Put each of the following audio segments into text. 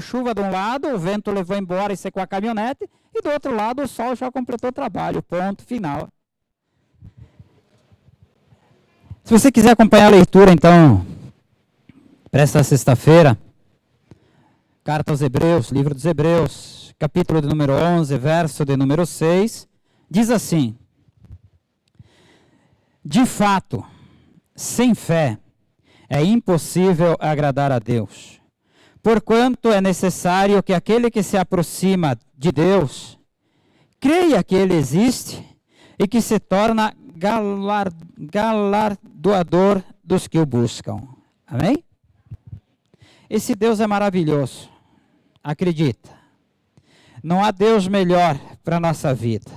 chuva de um lado, o vento levou embora e secou a caminhonete, e do outro lado o sol já completou o trabalho, ponto final. Se você quiser acompanhar a leitura, então, para esta sexta-feira, Carta aos Hebreus, livro dos Hebreus, capítulo de número 11, verso de número 6, diz assim: de fato, sem fé, é impossível agradar a Deus, porquanto é necessário que aquele que se aproxima de Deus creia que Ele existe e que se torna galardoador dos que o buscam. Amém? Esse Deus é maravilhoso. Acredita. Não há Deus melhor para a nossa vida.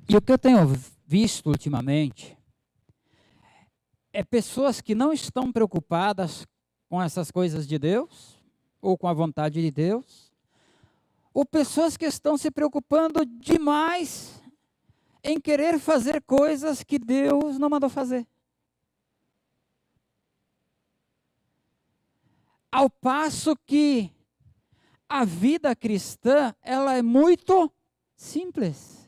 E o que eu tenho visto ultimamente é pessoas que não estão preocupadas com essas coisas de Deus, ou com a vontade de Deus, ou pessoas que estão se preocupando demais em querer fazer coisas que Deus não mandou fazer. Ao passo que a vida cristã, ela é muito simples.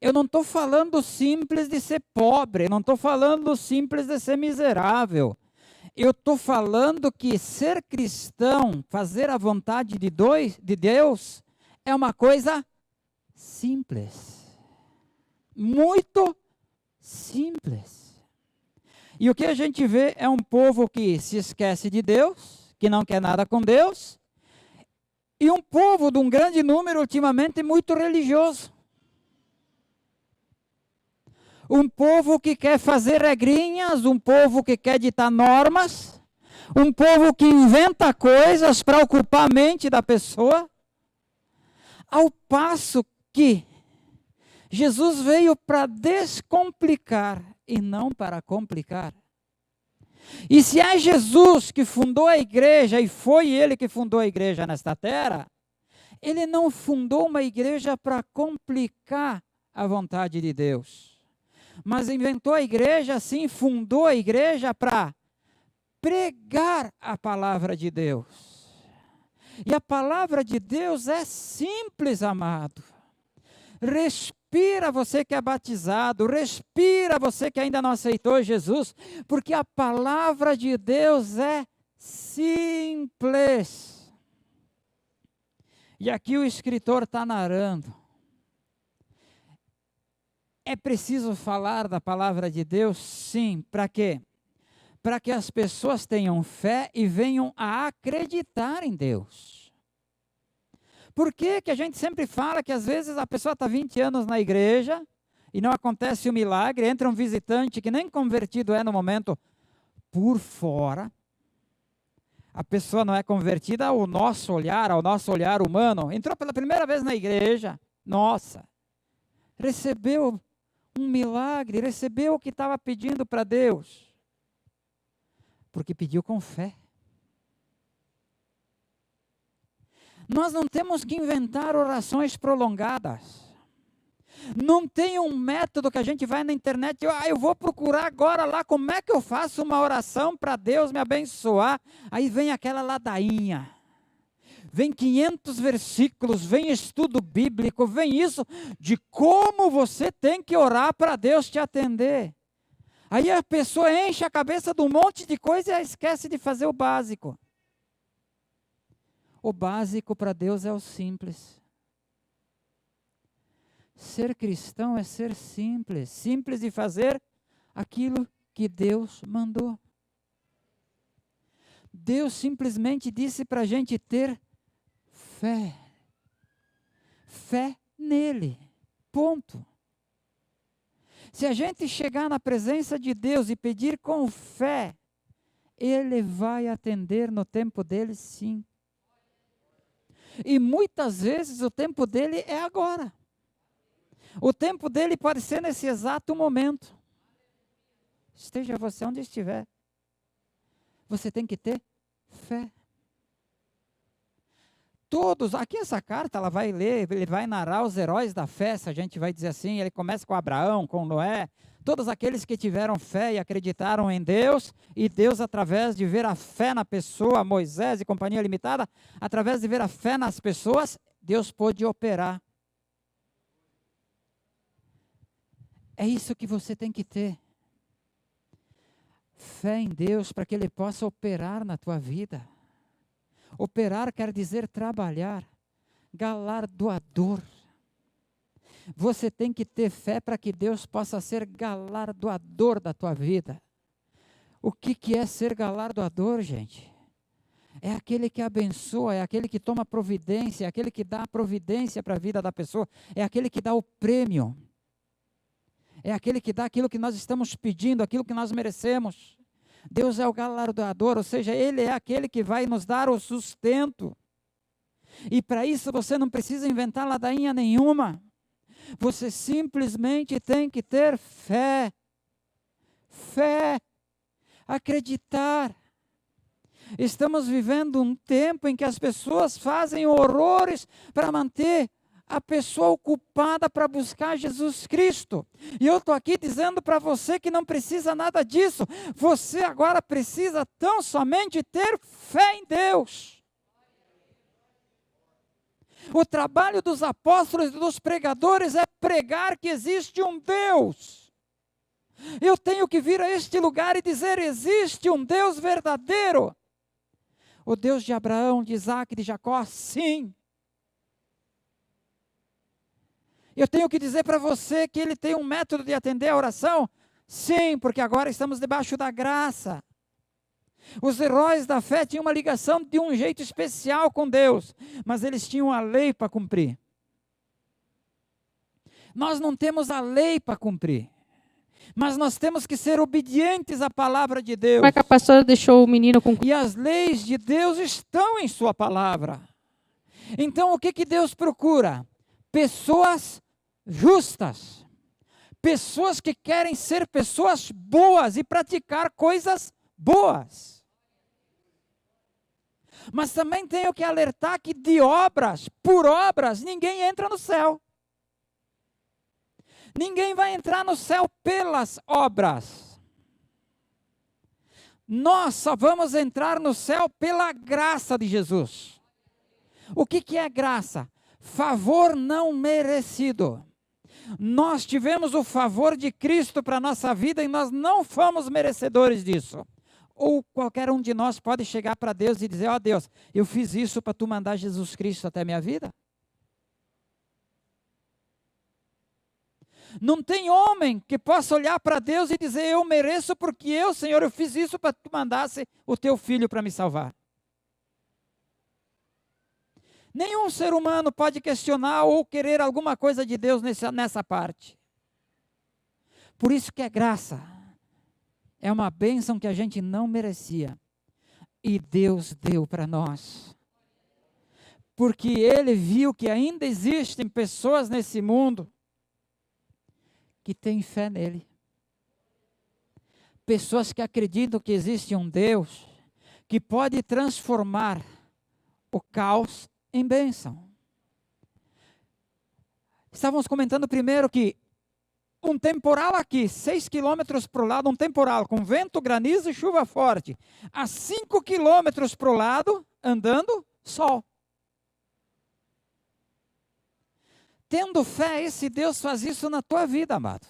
Eu não estou falando simples de ser pobre, não estou falando simples de ser miserável. Eu estou falando que ser cristão, fazer a vontade de Deus, é uma coisa simples. Muito simples. E o que a gente vê é um povo que se esquece de Deus, que não quer nada com Deus, e um povo de um grande número ultimamente muito religioso. Um povo que quer fazer regrinhas, um povo que quer ditar normas, um povo que inventa coisas para ocupar a mente da pessoa, ao passo que Jesus veio para descomplicar e não para complicar. E se é Jesus que fundou a igreja, e foi Ele que fundou a igreja nesta terra, Ele não fundou uma igreja para complicar a vontade de Deus, mas inventou a igreja, sim, fundou a igreja para pregar a palavra de Deus. E a palavra de Deus é simples, amado. Respira você que é batizado, respira você que ainda não aceitou Jesus, porque a palavra de Deus é simples. E aqui o escritor está narrando. É preciso falar da palavra de Deus? Sim. Para quê? Para que as pessoas tenham fé e venham a acreditar em Deus. Por que que a gente sempre fala que às vezes a pessoa está 20 anos na igreja e não acontece o milagre, entra um visitante que nem convertido é no momento, por fora, a pessoa não é convertida ao nosso olhar humano, entrou pela primeira vez na igreja, nossa, recebeu um milagre, recebeu o que estava pedindo para Deus, porque pediu com fé. Nós não temos que inventar orações prolongadas. Não tem um método que a gente vai na internet, eu vou procurar agora lá como é que eu faço uma oração para Deus me abençoar. Aí vem aquela ladainha. Vem 500 versículos, vem estudo bíblico, vem isso de como você tem que orar para Deus te atender. Aí a pessoa enche a cabeça de um monte de coisa e esquece de fazer o básico. O básico para Deus é o simples. Ser cristão é ser simples. Simples de fazer aquilo que Deus mandou. Deus simplesmente disse para a gente ter fé. Fé nele. Ponto. Se a gente chegar na presença de Deus e pedir com fé, Ele vai atender no tempo dele, sim. E muitas vezes o tempo dele é agora. O tempo dele pode ser nesse exato momento. Esteja você onde estiver. Você tem que ter fé. todos, aqui essa carta, ela vai ler, ele vai narrar os heróis da fé, se a gente vai dizer assim, ele começa com Abraão, com Noé, todos aqueles que tiveram fé e acreditaram em Deus, e Deus, através de ver a fé na pessoa, Moisés e companhia limitada, através de ver a fé nas pessoas, Deus pôde operar. É isso que você tem que ter. Fé em Deus para que Ele possa operar na tua vida. Operar quer dizer trabalhar, galardoador. Você tem que ter fé para que Deus possa ser galardoador da tua vida. O que é ser galardoador, gente? É aquele que abençoa, é aquele que toma providência, é aquele que dá a providência para a vida da pessoa, é aquele que dá o prêmio. É aquele que dá aquilo que nós estamos pedindo, aquilo que nós merecemos. Deus é o galardoador, ou seja, Ele é aquele que vai nos dar o sustento. E para isso você não precisa inventar ladainha nenhuma. Você simplesmente tem que ter fé. Fé. Acreditar. Estamos vivendo um tempo em que as pessoas fazem horrores para manter a pessoa ocupada para buscar Jesus Cristo. E eu estou aqui dizendo para você que não precisa nada disso. Você agora precisa tão somente ter fé em Deus. O trabalho dos apóstolos e dos pregadores é pregar que existe um Deus. Eu tenho que vir a este lugar e dizer: existe um Deus verdadeiro. O Deus de Abraão, de Isaac, de Jacó, sim. Eu tenho que dizer para você que Ele tem um método de atender a oração? Sim, porque agora estamos debaixo da graça. Os heróis da fé tinham uma ligação de um jeito especial com Deus, mas eles tinham a lei para cumprir. Nós não temos a lei para cumprir, mas nós temos que ser obedientes à palavra de Deus. Como é que a pastora deixou o menino com... E as leis de Deus estão em sua palavra. Então o que Deus procura? Pessoas justas. Pessoas que querem ser pessoas boas e praticar coisas boas. Mas também tenho que alertar que de obras, por obras, ninguém entra no céu. Ninguém vai entrar no céu pelas obras. Nós só vamos entrar no céu pela graça de Jesus. O que é graça? Favor não merecido. Nós tivemos o favor de Cristo para a nossa vida e nós não fomos merecedores disso. Ou qualquer um de nós pode chegar para Deus e dizer: ó Deus, eu fiz isso para tu mandar Jesus Cristo até a minha vida? Não tem homem que possa olhar para Deus e dizer: eu mereço porque eu, Senhor, eu fiz isso para tu mandasse o teu filho para me salvar. Nenhum ser humano pode questionar ou querer alguma coisa de Deus nessa parte. Por isso que é graça. É uma bênção que a gente não merecia. E Deus deu para nós. Porque Ele viu que ainda existem pessoas nesse mundo que têm fé nele. Pessoas que acreditam que existe um Deus que pode transformar o caos em bênção. Estávamos comentando primeiro que um temporal aqui, 6 quilômetros para o lado, um temporal com vento, granizo e chuva forte. A 5 quilômetros para o lado, andando, sol. Tendo fé, esse Deus faz isso na tua vida, amado.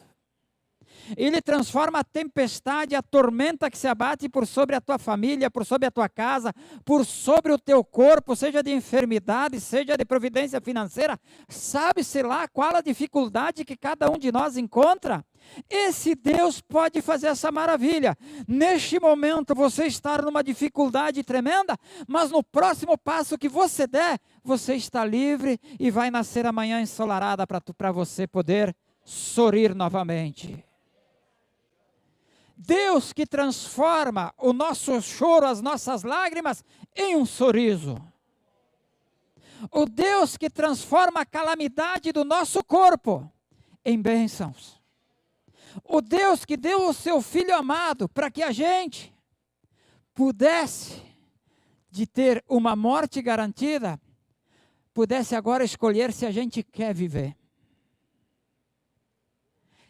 Ele transforma a tempestade, a tormenta que se abate por sobre a tua família, por sobre a tua casa, por sobre o teu corpo, seja de enfermidade, seja de providência financeira. Sabe-se lá qual a dificuldade que cada um de nós encontra? Esse Deus pode fazer essa maravilha. Neste momento você está numa dificuldade tremenda, mas no próximo passo que você der, você está livre e vai nascer a manhã ensolarada para você poder sorrir novamente. Deus que transforma o nosso choro, as nossas lágrimas, em um sorriso. O Deus que transforma a calamidade do nosso corpo em bênçãos. O Deus que deu o seu Filho amado para que a gente pudesse de ter uma morte garantida, pudesse agora escolher se a gente quer viver.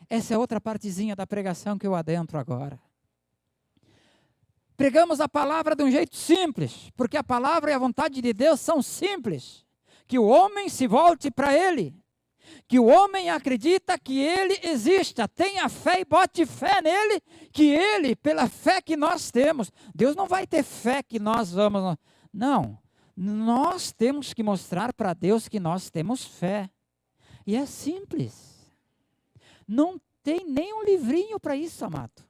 Essa é outra partezinha da pregação que eu adentro agora. Pregamos a palavra de um jeito simples, porque a palavra e a vontade de Deus são simples. Que o homem se volte para Ele. Que o homem acredita que Ele exista. Tenha fé e bote fé nele, que Ele, pela fé que nós temos, Deus não vai ter fé que nós vamos... Não, nós temos que mostrar para Deus que nós temos fé. E é simples. Não tem nem um livrinho para isso, amado.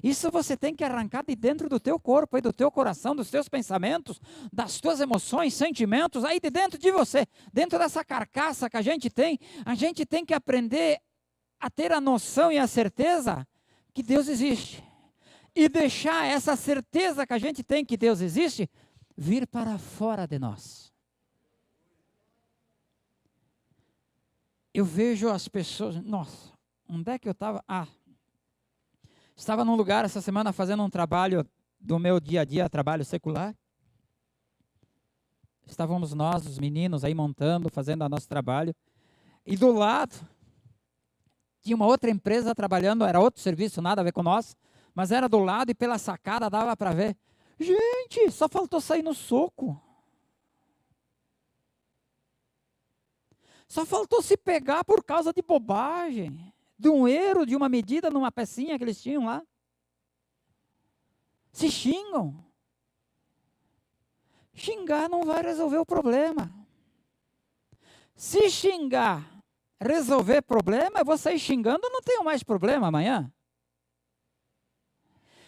Isso você tem que arrancar de dentro do teu corpo, aí do teu coração, dos teus pensamentos, das tuas emoções, sentimentos, aí de dentro de você, dentro dessa carcaça que a gente tem que aprender a ter a noção e a certeza que Deus existe. E deixar essa certeza que a gente tem que Deus existe, vir para fora de nós. Eu vejo as pessoas, nossa, onde é que eu estava? Estava num lugar essa semana fazendo um trabalho do meu dia a dia, trabalho secular. Estávamos nós, os meninos, aí montando, fazendo o nosso trabalho. E do lado, tinha uma outra empresa trabalhando, era outro serviço, nada a ver com nós, mas era do lado e pela sacada dava para ver. Gente, só faltou sair no soco. Só faltou se pegar por causa de bobagem. De um erro, de uma medida, numa pecinha que eles tinham lá. Se xingam. Xingar não vai resolver o problema. Se xingar resolver problema, eu vou sair xingando, eu não tenho mais problema amanhã.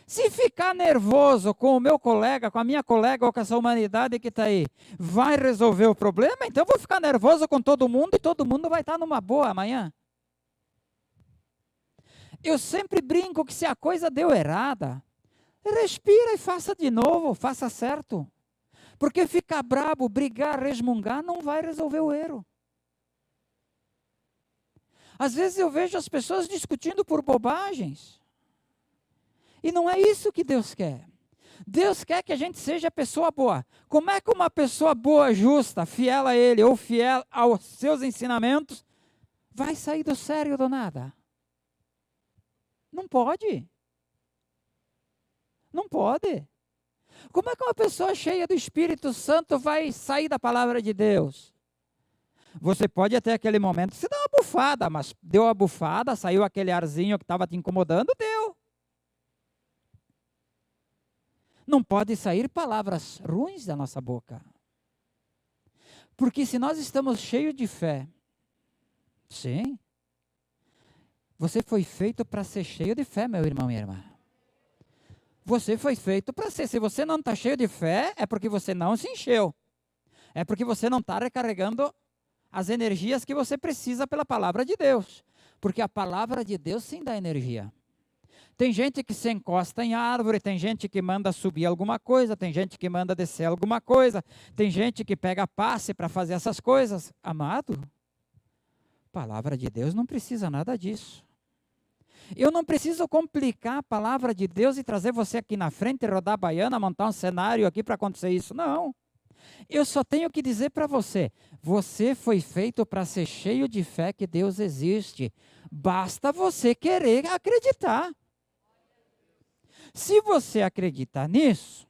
Se ficar nervoso com o meu colega, com a minha colega ou com essa humanidade que está aí, vai resolver o problema? Então eu vou ficar nervoso com todo mundo e todo mundo vai estar numa boa amanhã. Eu sempre brinco que se a coisa deu errada, respira e faça de novo, faça certo. Porque ficar brabo, brigar, resmungar, não vai resolver o erro. Às vezes eu vejo as pessoas discutindo por bobagens. E não é isso que Deus quer. Deus quer que a gente seja pessoa boa. Como é que uma pessoa boa, justa, fiel a Ele ou fiel aos seus ensinamentos, vai sair do sério do nada? Não pode. Não pode. Como é que uma pessoa cheia do Espírito Santo vai sair da palavra de Deus? Você pode até aquele momento, você dá uma bufada, mas deu a bufada, saiu aquele arzinho que estava te incomodando, deu. Não pode sair palavras ruins da nossa boca. Porque se nós estamos cheios de fé, sim, você foi feito para ser cheio de fé, meu irmão e irmã. Você foi feito para ser. Se você não está cheio de fé, é porque você não se encheu. É porque você não está recarregando as energias que você precisa pela palavra de Deus. Porque a palavra de Deus sim dá energia. Tem gente que se encosta em árvore, tem gente que manda subir alguma coisa, tem gente que manda descer alguma coisa, tem gente que pega passe para fazer essas coisas. Amado, a palavra de Deus não precisa nada disso. Eu não preciso complicar a palavra de Deus e trazer você aqui na frente, rodar a baiana, montar um cenário aqui para acontecer isso. Não. Eu só tenho que dizer para você, você foi feito para ser cheio de fé que Deus existe. Basta você querer acreditar. Se você acreditar nisso,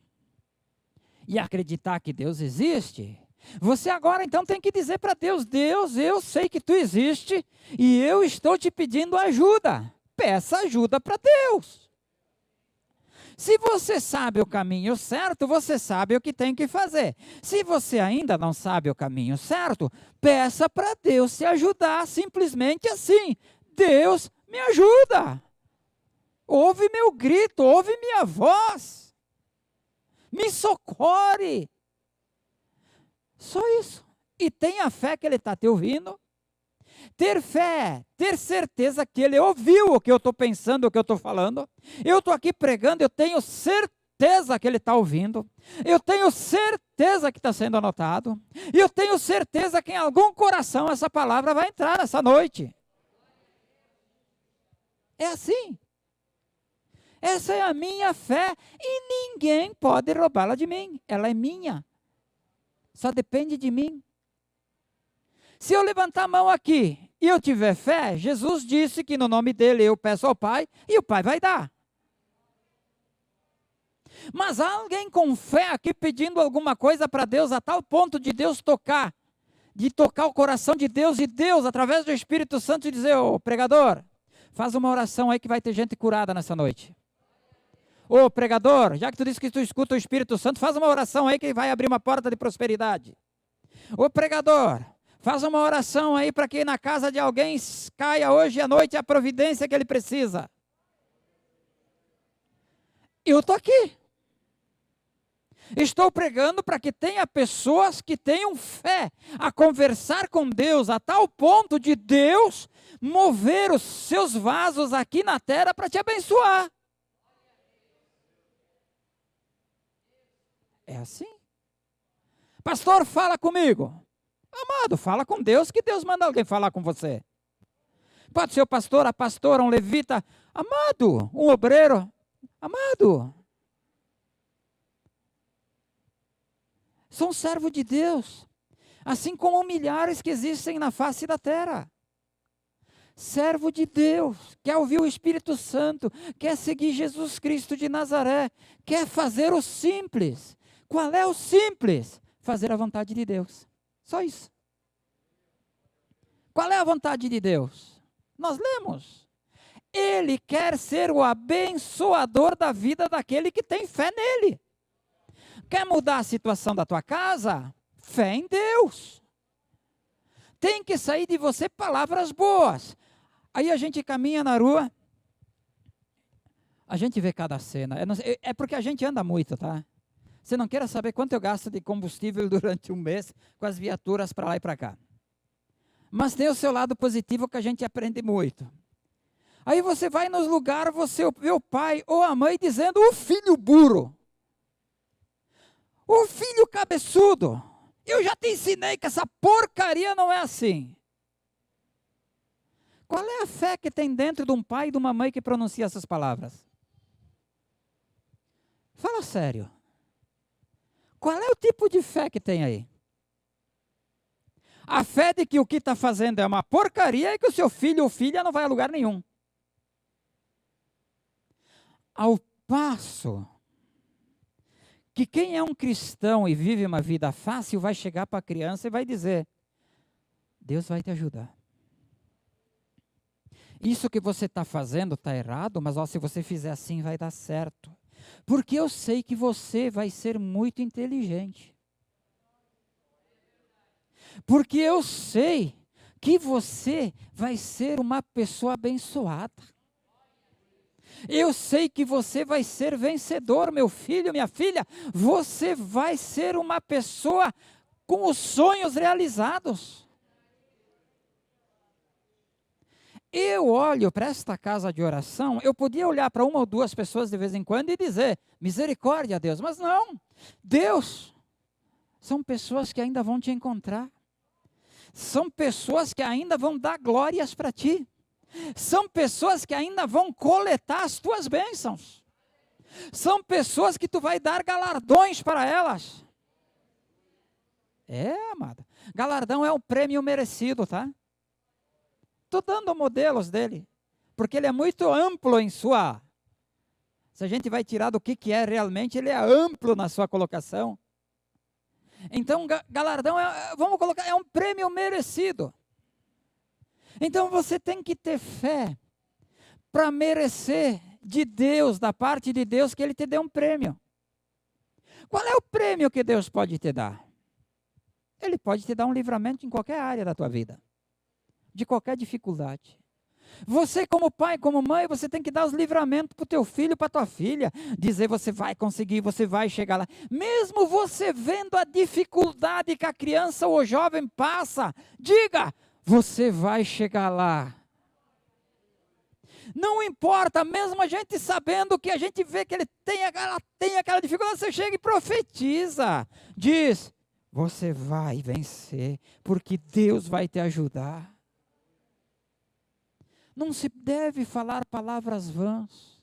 e acreditar que Deus existe, você agora então tem que dizer para Deus, Deus, eu sei que Tu existe, e eu estou te pedindo ajuda. Peça ajuda para Deus. Se você sabe o caminho certo, você sabe o que tem que fazer. Se você ainda não sabe o caminho certo, peça para Deus te ajudar, simplesmente assim. Deus, me ajuda. Ouve meu grito, ouve minha voz. Me socorre. Só isso. E tenha fé que Ele está te ouvindo. Ter fé, ter certeza que Ele ouviu o que eu estou pensando, o que eu estou falando. Eu estou aqui pregando, eu tenho certeza que Ele está ouvindo. Eu tenho certeza que está sendo anotado. E eu tenho certeza que em algum coração essa palavra vai entrar nessa noite. É assim. Essa é a minha fé e ninguém pode roubá-la de mim. Ela é minha. Só depende de mim. Se eu levantar a mão aqui e eu tiver fé, Jesus disse que no nome dele eu peço ao Pai e o Pai vai dar. Mas há alguém com fé aqui pedindo alguma coisa para Deus a tal ponto de Deus tocar, de tocar o coração de Deus e Deus, através do Espírito Santo, dizer: ô pregador, faz uma oração aí que vai ter gente curada nessa noite. Ô pregador, já que tu disse que tu escuta o Espírito Santo, faz uma oração aí que vai abrir uma porta de prosperidade. Ô pregador, faz uma oração aí para que na casa de alguém caia hoje à noite a providência que ele precisa. Eu estou aqui. Estou pregando para que tenha pessoas que tenham fé a conversar com Deus a tal ponto de Deus mover os seus vasos aqui na terra para te abençoar. É assim. Pastor, fala comigo. Amado, fala com Deus, que Deus manda alguém falar com você. Pode ser o pastor, a pastora, um levita. Amado, um obreiro. Amado. São servos de Deus. Assim como milhares que existem na face da terra. Servo de Deus, quer ouvir o Espírito Santo, quer seguir Jesus Cristo de Nazaré, quer fazer o simples. Qual é o simples? Fazer a vontade de Deus. Só isso. Qual é a vontade de Deus? Nós lemos. Ele quer ser o abençoador da vida daquele que tem fé nele. Quer mudar a situação da tua casa? Fé em Deus. Tem que sair de você palavras boas. Aí a gente caminha na rua, a gente vê cada cena. É porque a gente anda muito, tá? Você não queira saber quanto eu gasto de combustível durante um mês com as viaturas para lá e para cá. Mas tem o seu lado positivo que a gente aprende muito. Aí você vai nos lugares, você vê o pai ou a mãe dizendo: o filho burro. O filho cabeçudo. Eu já te ensinei que essa porcaria não é assim. Qual é a fé que tem dentro de um pai e de uma mãe que pronuncia essas palavras? Fala sério. Qual é o tipo de fé que tem aí? A fé de que o que está fazendo é uma porcaria e que o seu filho ou filha não vai a lugar nenhum. Ao passo que quem é um cristão e vive uma vida fácil vai chegar para a criança e vai dizer: Deus vai te ajudar. Isso que você está fazendo está errado, mas se você fizer assim vai dar certo. Porque eu sei que você vai ser muito inteligente. Porque eu sei que você vai ser uma pessoa abençoada. Eu sei que você vai ser vencedor, meu filho, minha filha. Você vai ser uma pessoa com os sonhos realizados. Eu olho para esta casa de oração, eu podia olhar para uma ou duas pessoas de vez em quando e dizer: misericórdia, Deus. Mas não, Deus, são pessoas que ainda vão te encontrar. São pessoas que ainda vão dar glórias para ti. São pessoas que ainda vão coletar as tuas bênçãos. São pessoas que tu vai dar galardões para elas. É, amada. Galardão é um prêmio merecido, tá? Estou dando modelos dele, porque ele é muito amplo em sua... Se a gente vai tirar do que é realmente, ele é amplo na sua colocação. Então, galardão, vamos colocar, é um prêmio merecido. Então, você tem que ter fé para merecer de Deus, da parte de Deus, que Ele te dê um prêmio. Qual é o prêmio que Deus pode te dar? Ele pode te dar um livramento em qualquer área da tua vida, de qualquer dificuldade. Você como pai, como mãe, você tem que dar os livramentos para o teu filho, para a tua filha. Dizer: você vai conseguir, você vai chegar lá. Mesmo você vendo a dificuldade que a criança ou o jovem passa, diga: você vai chegar lá. Não importa, mesmo a gente sabendo que a gente vê que ela tem aquela dificuldade, você chega e profetiza. Diz: você vai vencer, porque Deus vai te ajudar. Não se deve falar palavras vãs.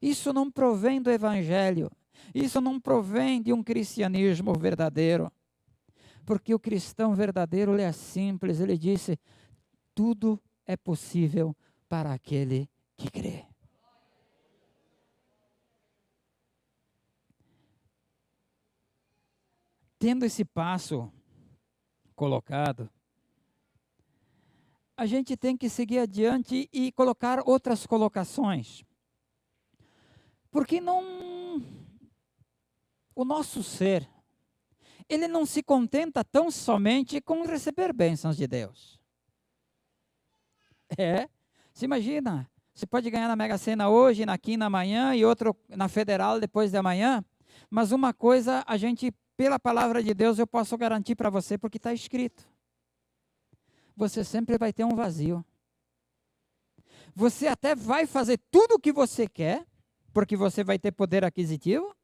Isso não provém do Evangelho. Isso não provém de um cristianismo verdadeiro. Porque o cristão verdadeiro, ele é simples, ele disse, tudo é possível para aquele que crê. Tendo esse passo colocado, a gente tem que seguir adiante e colocar outras colocações. Porque o nosso ser, ele não se contenta tão somente com receber bênçãos de Deus. Você imagina, você pode ganhar na Mega Sena hoje, na quina amanhã e outro na Federal depois de amanhã, mas uma coisa a gente, pela palavra de Deus, eu posso garantir para você, porque está escrito. Você sempre vai ter um vazio. Você até vai fazer tudo o que você quer, porque você vai ter poder aquisitivo.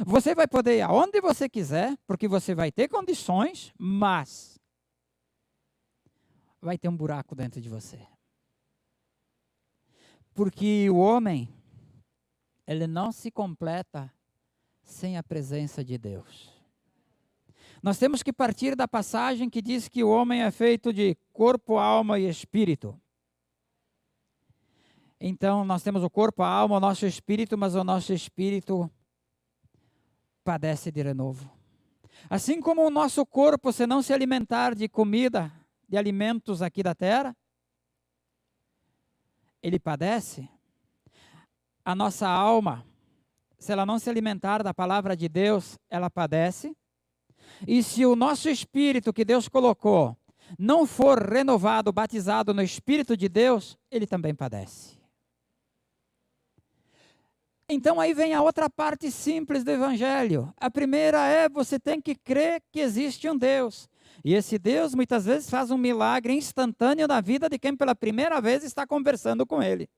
Você vai poder ir aonde você quiser, porque você vai ter condições, mas vai ter um buraco dentro de você. Porque o homem, ele não se completa sem a presença de Deus. Nós temos que partir da passagem que diz que o homem é feito de corpo, alma e espírito. Então, nós temos o corpo, a alma, o nosso espírito, mas o nosso espírito padece de renovo. Assim como o nosso corpo, se não se alimentar de comida, de alimentos aqui da terra, ele padece. A nossa alma, se ela não se alimentar da palavra de Deus, ela padece. E se o nosso espírito que Deus colocou não for renovado, batizado no Espírito de Deus, ele também padece. Então aí vem a outra parte simples do Evangelho. A primeira é, você tem que crer que existe um Deus. E esse Deus muitas vezes faz um milagre instantâneo na vida de quem pela primeira vez está conversando com Ele.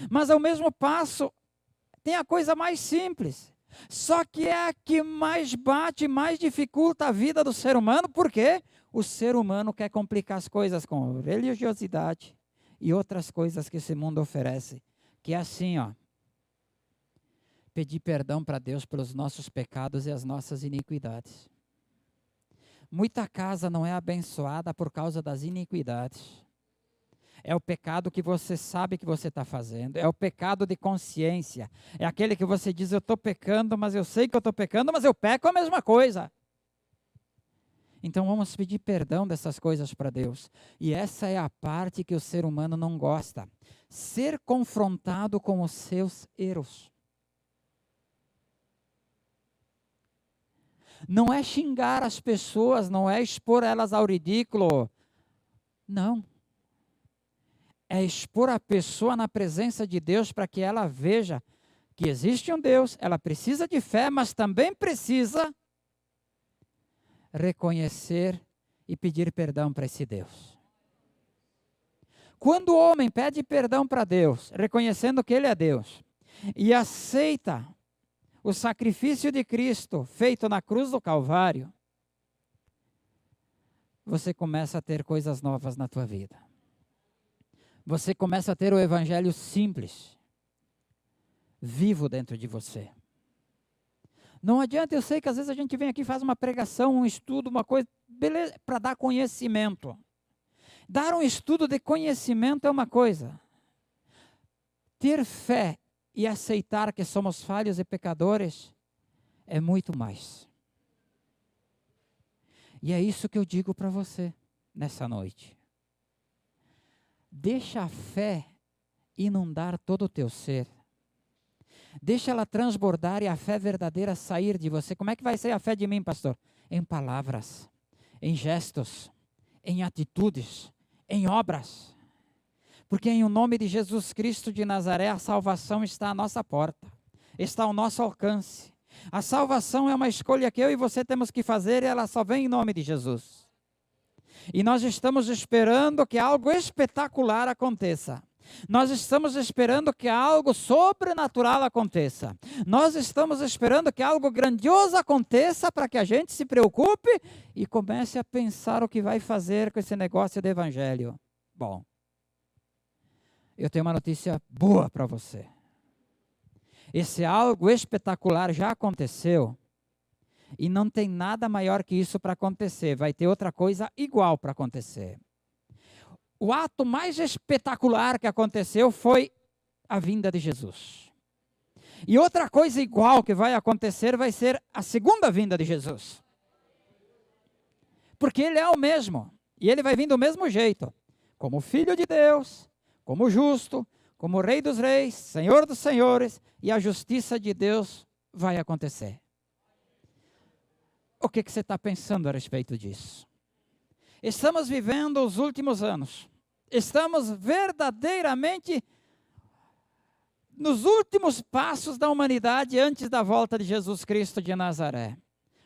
Mas ao mesmo passo, tem a coisa mais simples. Só que é a que mais bate, mais dificulta a vida do ser humano. Por quê? O ser humano quer complicar as coisas com religiosidade e outras coisas que esse mundo oferece. Que é assim, ó. Pedir perdão para Deus pelos nossos pecados e as nossas iniquidades. Muita casa não é abençoada por causa das iniquidades. É o pecado que você sabe que você está fazendo. É o pecado de consciência. É aquele que você diz, eu estou pecando, mas eu sei que eu estou pecando, mas eu peco a mesma coisa. Então vamos pedir perdão dessas coisas para Deus. E essa é a parte que o ser humano não gosta. Ser confrontado com os seus erros. Não é xingar as pessoas, não é expor elas ao ridículo. Não. É expor a pessoa na presença de Deus para que ela veja que existe um Deus, ela precisa de fé, mas também precisa reconhecer e pedir perdão para esse Deus. Quando o homem pede perdão para Deus, reconhecendo que Ele é Deus, e aceita o sacrifício de Cristo feito na cruz do Calvário, você começa a ter coisas novas na tua vida. Você começa a ter o evangelho simples, vivo dentro de você. Não adianta, eu sei que às vezes a gente vem aqui e faz uma pregação, um estudo, uma coisa, beleza, para dar conhecimento. Dar um estudo de conhecimento é uma coisa. Ter fé e aceitar que somos falhos e pecadores é muito mais. E é isso que eu digo para você nessa noite. Deixa a fé inundar todo o teu ser. Deixa ela transbordar e a fé verdadeira sair de você. Como é que vai ser a fé de mim, pastor? Em palavras, em gestos, em atitudes, em obras. Porque em o nome de Jesus Cristo de Nazaré, a salvação está à nossa porta, está ao nosso alcance. A salvação é uma escolha que eu e você temos que fazer e ela só vem em nome de Jesus. E nós estamos esperando que algo espetacular aconteça. Nós estamos esperando que algo sobrenatural aconteça. Nós estamos esperando que algo grandioso aconteça para que a gente se preocupe e comece a pensar o que vai fazer com esse negócio do evangelho. Bom, eu tenho uma notícia boa para você. Esse algo espetacular já aconteceu E não tem nada maior que isso para acontecer. Vai ter outra coisa igual para acontecer. O ato mais espetacular que aconteceu foi a vinda de Jesus. E outra coisa igual que vai acontecer vai ser a segunda vinda de Jesus. Porque ele é o mesmo. E ele vai vir do mesmo jeito. Como Filho de Deus, como justo, como Rei dos Reis, Senhor dos Senhores. E a justiça de Deus vai acontecer. O que você está pensando a respeito disso? Estamos vivendo os últimos anos. Estamos verdadeiramente nos últimos passos da humanidade antes da volta de Jesus Cristo de Nazaré.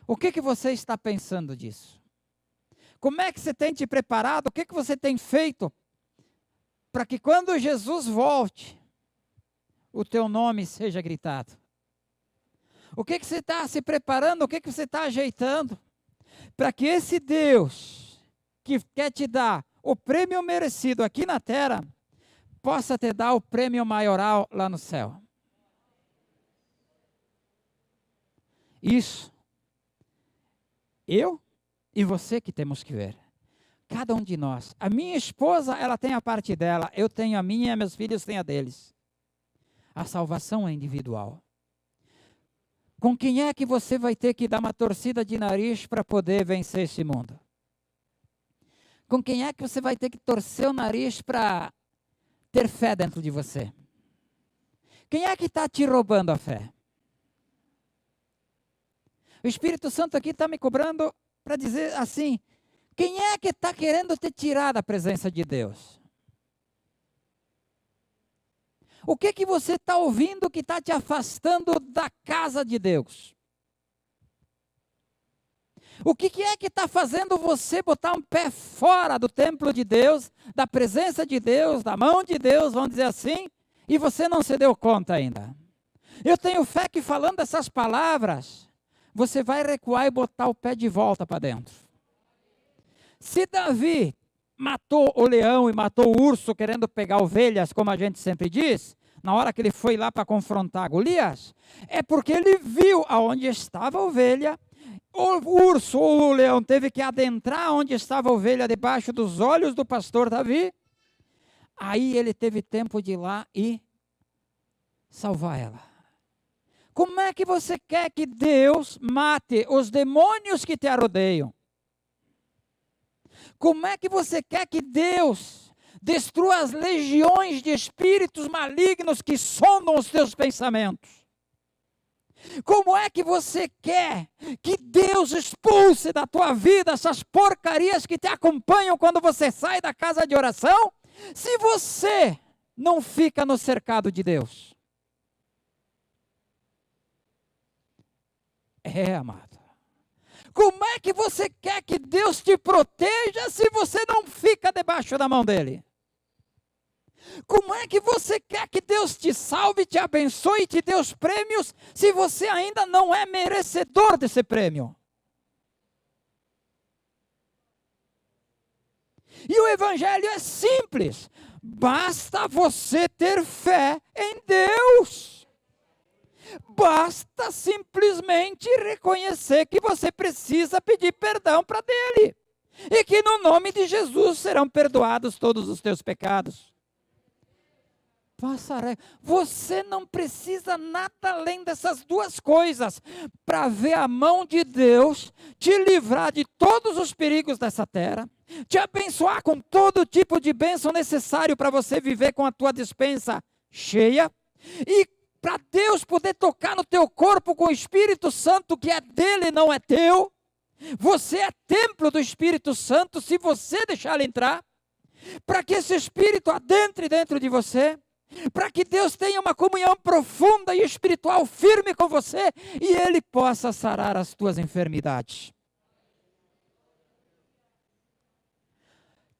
O que você está pensando disso? Como é que você tem te preparado? O que você tem feito para que quando Jesus volte, o teu nome seja gritado? O que você está se preparando? O que você está ajeitando? Para que esse Deus que quer te dar o prêmio merecido aqui na terra, possa te dar o prêmio maioral lá no céu. Isso, eu e você que temos que ver. Cada um de nós. A minha esposa, ela tem a parte dela, eu tenho a minha, meus filhos têm a deles. A salvação é individual. Com quem é que você vai ter que dar uma torcida de nariz para poder vencer esse mundo? Com quem é que você vai ter que torcer o nariz para ter fé dentro de você? Quem é que está te roubando a fé? O Espírito Santo aqui está me cobrando para dizer assim, quem é que está querendo te tirar da presença de Deus? O que você está ouvindo que está te afastando da casa de Deus? O que é que está fazendo você botar um pé fora do templo de Deus, da presença de Deus, da mão de Deus, vamos dizer assim, e você não se deu conta ainda? Eu tenho fé que falando essas palavras, você vai recuar e botar o pé de volta para dentro. Se Davi matou o leão e matou o urso querendo pegar ovelhas, como a gente sempre diz, na hora que ele foi lá para confrontar Golias, é porque ele viu aonde estava a ovelha. O urso ou o leão teve que adentrar onde estava a ovelha debaixo dos olhos do pastor Davi. Aí ele teve tempo de ir lá e salvar ela. Como é que você quer que Deus mate os demônios que te rodeiam? Como é que você quer que Deus destrua as legiões de espíritos malignos que sondam os teus pensamentos? Como é que você quer que Deus expulse da tua vida essas porcarias que te acompanham quando você sai da casa de oração, se você não fica no cercado de Deus? Amado. Como é que você quer que Deus te proteja se você não fica debaixo da mão dele? Como é que você quer que Deus te salve, te abençoe e te dê os prêmios, se você ainda não é merecedor desse prêmio? E o evangelho é simples, basta você ter fé em Deus. Basta simplesmente reconhecer que você precisa pedir perdão para dele, e que no nome de Jesus serão perdoados todos os teus pecados. Você não precisa nada além dessas duas coisas para ver a mão de Deus te livrar de todos os perigos dessa terra, te abençoar com todo tipo de bênção necessário para você viver com a tua despensa cheia, e para Deus poder tocar no teu corpo com o Espírito Santo que é dele, não é teu. Você é templo do Espírito Santo se você deixar ele entrar, para que esse Espírito adentre dentro de você, para que Deus tenha uma comunhão profunda e espiritual firme com você, e ele possa sarar as tuas enfermidades.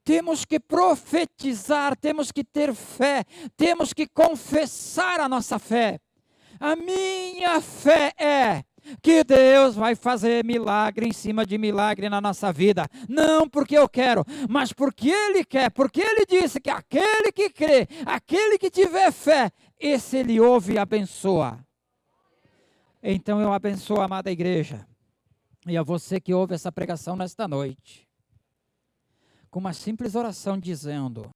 Temos que profetizar, temos que ter fé, temos que confessar a nossa fé. A minha fé é que Deus vai fazer milagre em cima de milagre na nossa vida. Não porque eu quero, mas porque Ele quer, porque Ele disse que aquele que crê, aquele que tiver fé, esse Ele ouve e abençoa. Então eu abençoo a amada igreja. E a você que ouve essa pregação nesta noite, com uma simples oração dizendo: